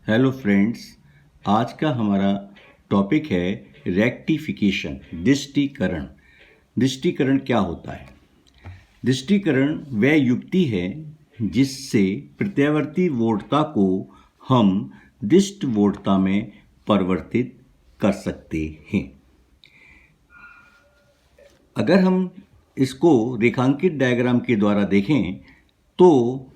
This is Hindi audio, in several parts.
हेलो फ्रेंड्स, आज का हमारा टॉपिक है रेक्टिफिकेशन, दृष्टिकरण। दृष्टिकरण क्या होता है? दृष्टिकरण वह युक्ति है जिससे प्रत्यावर्ती वोर्ता को हम दृष्ट वोर्ता में परिवर्तित कर सकते हैं। अगर हम इसको रेखांकित डायग्राम के द्वारा देखें तो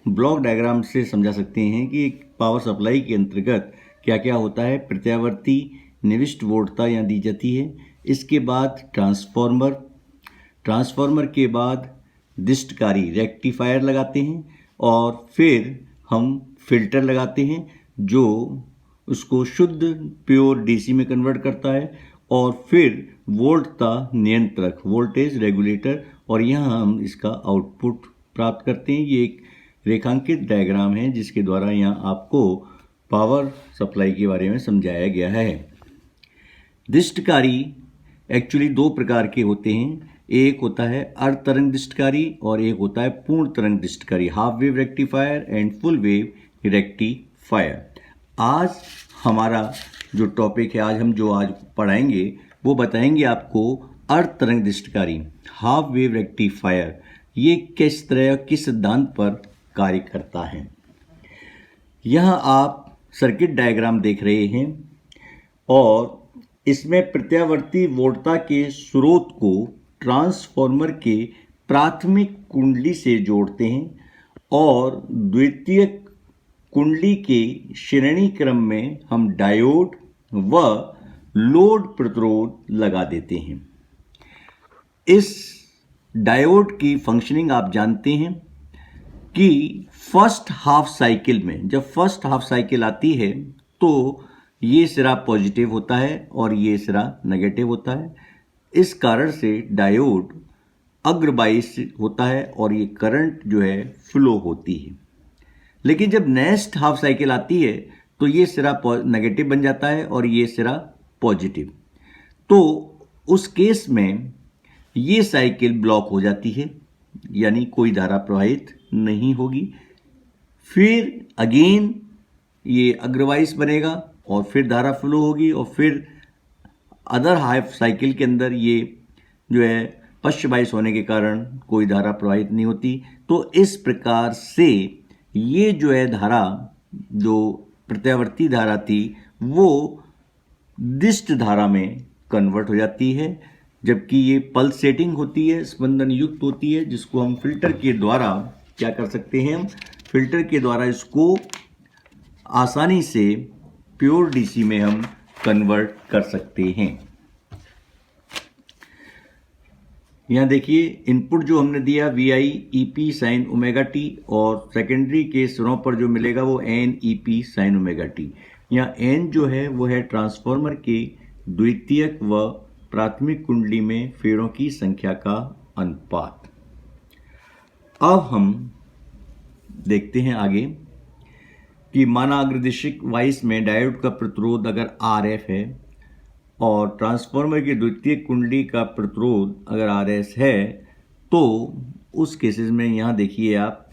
ब्लॉक डायग्राम से समझा सकते हैं कि पावर सप्लाई के अंतर्गत क्या क्या होता है। प्रत्यावर्ती निविष्ट वोल्टता यहाँ दी जाती है, इसके बाद ट्रांसफॉर्मर के बाद दृष्टकारी रेक्टिफायर लगाते हैं और फिर हम फिल्टर लगाते हैं जो उसको शुद्ध प्योर डीसी में कन्वर्ट करता है, और फिर वोल्टता नियंत्रक वोल्टेज रेगुलेटर, और यहाँ हम इसका आउटपुट प्राप्त करते हैं। ये एक रेखांकित डायग्राम है जिसके द्वारा यहाँ आपको पावर सप्लाई के बारे में समझाया गया है। दृष्टकारी एक्चुअली दो प्रकार के होते हैं, एक होता है अर्ध तरंग दृष्टकारी और एक होता है पूर्ण तरंग दृष्टकारी, half wave rectifier and full wave rectifier. आज हमारा जो टॉपिक है, आज पढ़ाएंगे वो बताएंगे आपको अर्ध तरंग दृष्टकारी, हाफ वेव रेक्टिफायर, ये किस तरह किस सिद्धांत पर कार्य करता है। यहाँ आप सर्किट डायग्राम देख रहे हैं और इसमें प्रत्यावर्ती वोल्टता के स्रोत को ट्रांसफॉर्मर के प्राथमिक कुंडली से जोड़ते हैं और द्वितीयक कुंडली के श्रेणी क्रम में हम डायोड व लोड प्रतिरोध लगा देते हैं। इस डायोड की फंक्शनिंग आप जानते हैं कि फर्स्ट हाफ साइकिल में, जब फर्स्ट हाफ साइकिल आती है तो ये सिरा पॉजिटिव होता है और ये सिरा नेगेटिव होता है। इस कारण से डायोड अग्रबाइस होता है और ये करंट जो है फ्लो होती है। लेकिन जब नेक्स्ट हाफ साइकिल आती है तो ये सिरा नेगेटिव बन जाता है और ये सिरा पॉजिटिव। तो उस केस में ये साइकिल ब्लॉक हो जाती है, यानी कोई धारा प्रवाहित नहीं होगी। फिर अगेन ये अग्रवाइस बनेगा और फिर धारा फ्लो होगी और फिर अदर हाफ साइकिल के अंदर ये जो है पश्चवाइस होने के कारण कोई धारा प्रवाहित नहीं होती। तो इस प्रकार से ये जो है धारा, जो प्रत्यावर्ती धारा थी, वो दृष्ट धारा में कन्वर्ट हो जाती है, जबकि ये पल्सेटिंग होती है, स्पंदन युक्त होती है, जिसको हम फिल्टर के द्वारा क्या कर सकते हैं, हम फिल्टर के द्वारा इसको आसानी से प्योर डीसी में हम कन्वर्ट कर सकते हैं। यहाँ देखिए इनपुट जो हमने दिया VI EP sign omega T, और सेकेंडरी के सिरों पर जो मिलेगा वो N EP sign omega T. यहाँ N जो है वो है ट्रांसफॉर्मर के द्वितीयक व प्राथमिक कुंडली में फेरों की संख्या का अनुपात। अब हम देखते हैं आगे कि माना अग्रदिशिक वाइस में डायोड का प्रतिरोध अगर RF है और ट्रांसफॉर्मर की द्वितीय कुंडली का प्रतिरोध अगर RS है, तो उस केसेस में यहाँ देखिए आप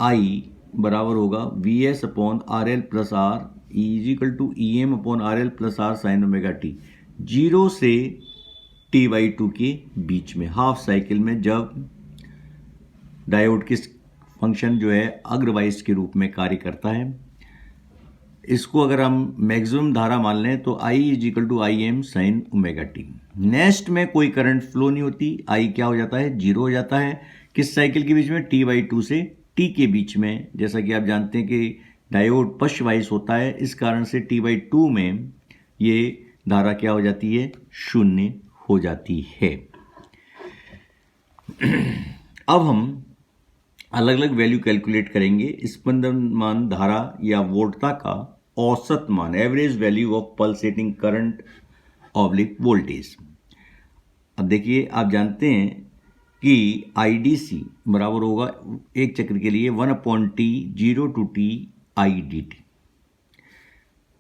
I बराबर होगा VS upon RL plus R is equal to EM upon RL plus R sine omega t, 0 से T/2 के बीच में हाफ साइकिल में जब डायोड किस फंक्शन जो है अग्रवाइस के रूप में कार्य करता है। इसको अगर हम मैक्सिमम धारा मान लें तो I is equal to IM sine omega t. Next में कोई करंट फ्लो नहीं होती, I क्या हो जाता है, 0 हो जाता है। किस साइकिल के बीच में, T/2 से T के बीच में। जैसा कि आप जानते हैं कि डायोड पश्चवाइस होता है, इस कारण से T/2 में ये धारा क्या हो जाती है, शून्य हो जाती है। अब हम अलग अलग वैल्यू कैलकुलेट करेंगे स्पंदन मान धारा या वोल्टता का औसत मान, average value of pulsating current oblique voltage. अब देखिए आप जानते हैं कि IDC बराबर होगा एक चक्र के लिए 1/T 0 to T IDT।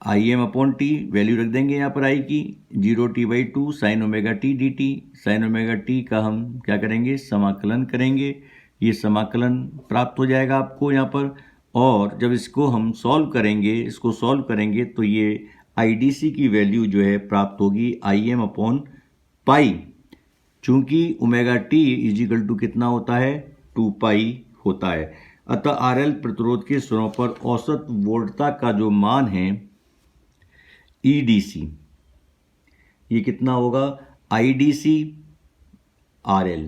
IM upon T value रख देंगे यहाँ पर I की, 0T/2 sign omega t DT। Sign omega T का हम क्या करेंगे, समाकलन करेंगे। ये समाकलन प्राप्त हो जाएगा आपको यहाँ पर, और जब इसको हम सॉल्व करेंगे तो ये IDC की वैल्यू जो है प्राप्त होगी Im अपॉन पाई, चूंकि ओमेगा टी इजिकल टू कितना होता है 2 पाई होता है। अतः RL प्रतिरोध के स्तरों पर औसत वोल्टता का जो मान है EDC, ये कितना होगा IDC RL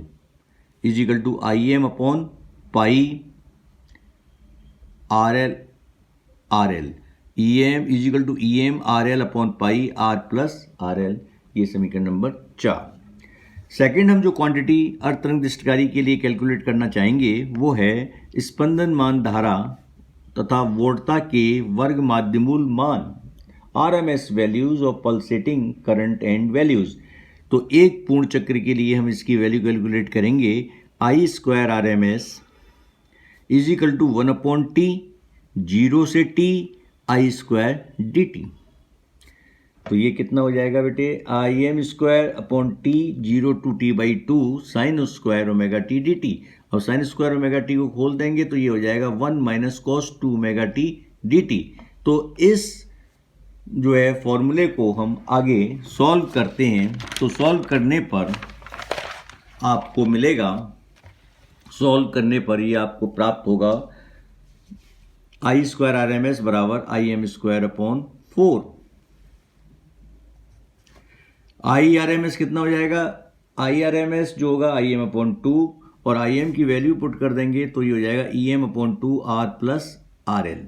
is equal to Im upon pi RL EM is equal to EM RL upon pi R plus RL। ये समीकरण नंबर 4। सेकंड, हम जो क्वांटिटी अर्ध तरंग दृष्टिकारी के लिए कैलकुलेट करना चाहेंगे वो है स्पंदन मान धारा तथा वोल्टता के वर्ग माध्यमूल मान RMS values of pulsating current and values. तो एक पूर्ण चक्र के लिए हम इसकी वैल्यू कैलकुलेट करेंगे I square RMS is equal to 1 upon t 0 से t I स्क्वायर dt। तो ये कितना हो जाएगा बेटे Im square upon t 0 to t by 2 sine square omega t dt। और साइन स्क्वायर ओमेगा टी को खोल देंगे तो ये हो जाएगा 1 minus cos 2 omega t dt। तो इस जो है फॉर्मूले को हम आगे सॉल्व करते हैं। तो सॉल्व करने पर आपको मिलेगा, सॉल्व करने पर ये आपको प्राप्त होगा I स्क्वायर RMS बराबर Im स्क्वायर अपॉन 4। IRMS कितना हो जाएगा, IRMS जो होगा Im अपॉन 2 और Im की वैल्यू पुट कर देंगे तो ये हो जाएगा Em upon 2 R plus RL।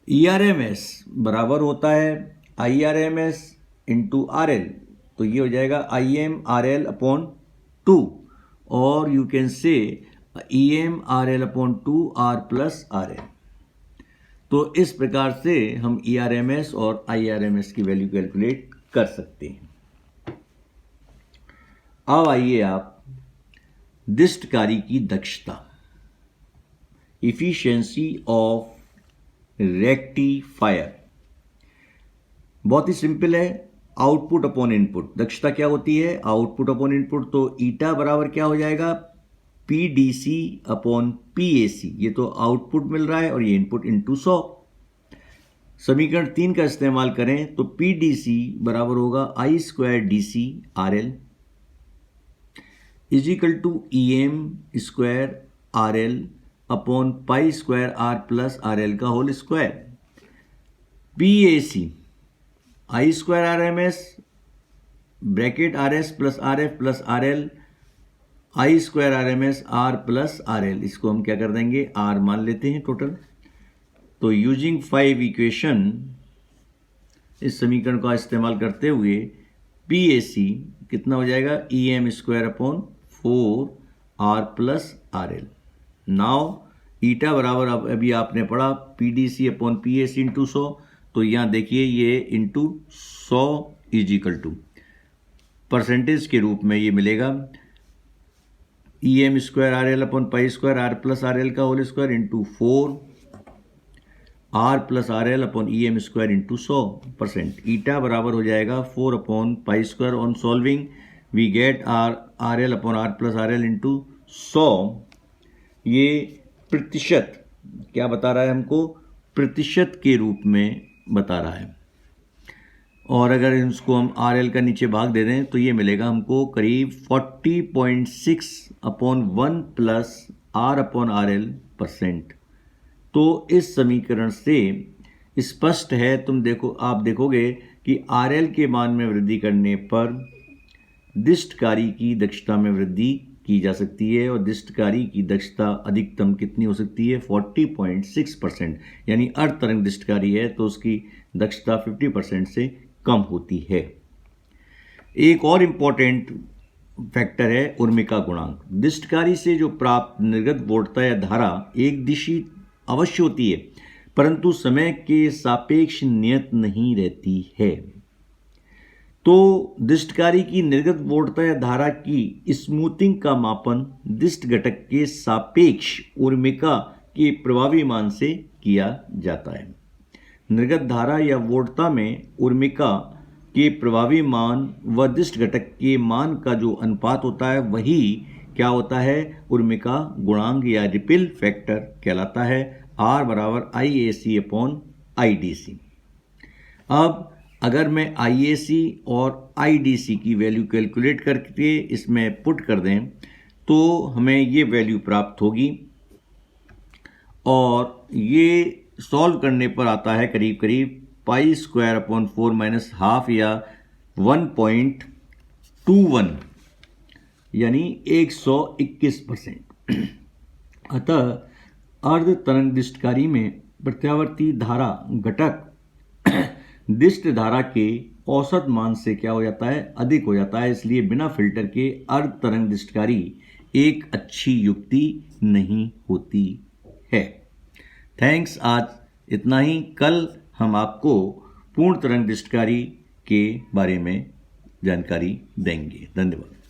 ERMS बराबर होता है IRMS इंटू RL, तो ये हो जाएगा Im RL अपॉन 2 और you can say EM RL upon 2 R plus RL। तो इस प्रकार से हम ERMS और IRMS की वैल्यू कैलकुलेट कर सकते हैं। अब आइए आप दृष्टकारी की दक्षता, इफिशिएंसी ऑफ रेक्टिफायर, बहुत ही सिंपल है। आउटपुट अपॉन इनपुट, दक्षता क्या होती है आउटपुट अपॉन इनपुट। तो ईटा बराबर क्या हो जाएगा PDC अपॉन PAC। ये तो आउटपुट मिल रहा है और ये इनपुट इंटू 100। समीकरण 3 का इस्तेमाल करें तो PDC बराबर होगा I square DC RL is equal to EM square RL upon pi square R plus RL का whole square. PAC I square RMS bracket RS plus RF plus RL I square RMS R plus RL, इसको हम क्या कर देंगे R मान लेते हैं टोटल। तो यूजिंग 5 इक्वेशन, इस समीकरण का इस्तेमाल करते हुए PAC कितना हो जाएगा EM square upon 4 R plus RL। Now eta बराबर अभी आपने पढ़ा PDC अपॉन PAC इंटू 100। तो यहाँ देखिए ये इंटू 100 इजिकल टू परसेंटेज के रूप में ये मिलेगा EM square RL upon pi square R plus RL का whole square into 4 R plus RL upon EM square into 100%। Eta बराबर हो जाएगा 4 upon pi square. On solving we get RL upon R plus RL into 100। ये प्रतिशत क्या बता रहा है हमको, प्रतिशत के रूप में बता रहा है। और अगर इसको हम RL का नीचे भाग दे दें तो ये मिलेगा हमको करीब 40.6 upon 1 plus R upon RL%। तो इस समीकरण से स्पष्ट है, आप देखोगे कि RL के मान में वृद्धि करने पर दृष्टकारी की दक्षता में वृद्धि की जा सकती है। और दृष्टकारी की दक्षता अधिकतम कितनी हो सकती है 40.6%। यानी अर्ध तरंग दृष्टकारी है तो उसकी दक्षता 50% से कम होती है। एक और इम्पॉर्टेंट फैक्टर है उर्मिका गुणांक। दृष्टकारी से जो प्राप्त निर्गत वोल्टता या धारा एक दिशी अवश्य होती है परंतु समय के सापेक्ष नियत नहीं रहती है। तो दृष्टकारी की निर्गत वोल्टता या धारा की स्मूथिंग का मापन दृष्ट घटक के सापेक्ष उर्मिका के प्रभावी मान से किया जाता है। निर्गत धारा या वोल्टता में उर्मिका के प्रभावी मान व दृष्ट घटक के मान का जो अनुपात होता है वही क्या होता है, उर्मिका गुणांक या रिपिल फैक्टर कहलाता है। R बराबर IAC अपॉन IDC। अब अगर मैं IAC और IDC की वैल्यू कैलकुलेट करके इसमें पुट कर दें तो हमें ये वैल्यू प्राप्त होगी और ये सॉल्व करने पर आता है करीब करीब pi square upon 4 minus half या 1.21 यानी 121%। अतः अर्ध तरंग दिष्टकारी में प्रत्यावर्ती धारा घटक दिष्ट धारा के औसत मान से क्या हो जाता है, अधिक हो जाता है। इसलिए बिना फिल्टर के अर्ध तरंग दिष्टकारी एक अच्छी युक्ति नहीं होती है। थैंक्स, आज इतना ही। कल हम आपको पूर्ण तरंग दिष्टकारी के बारे में जानकारी देंगे। धन्यवाद।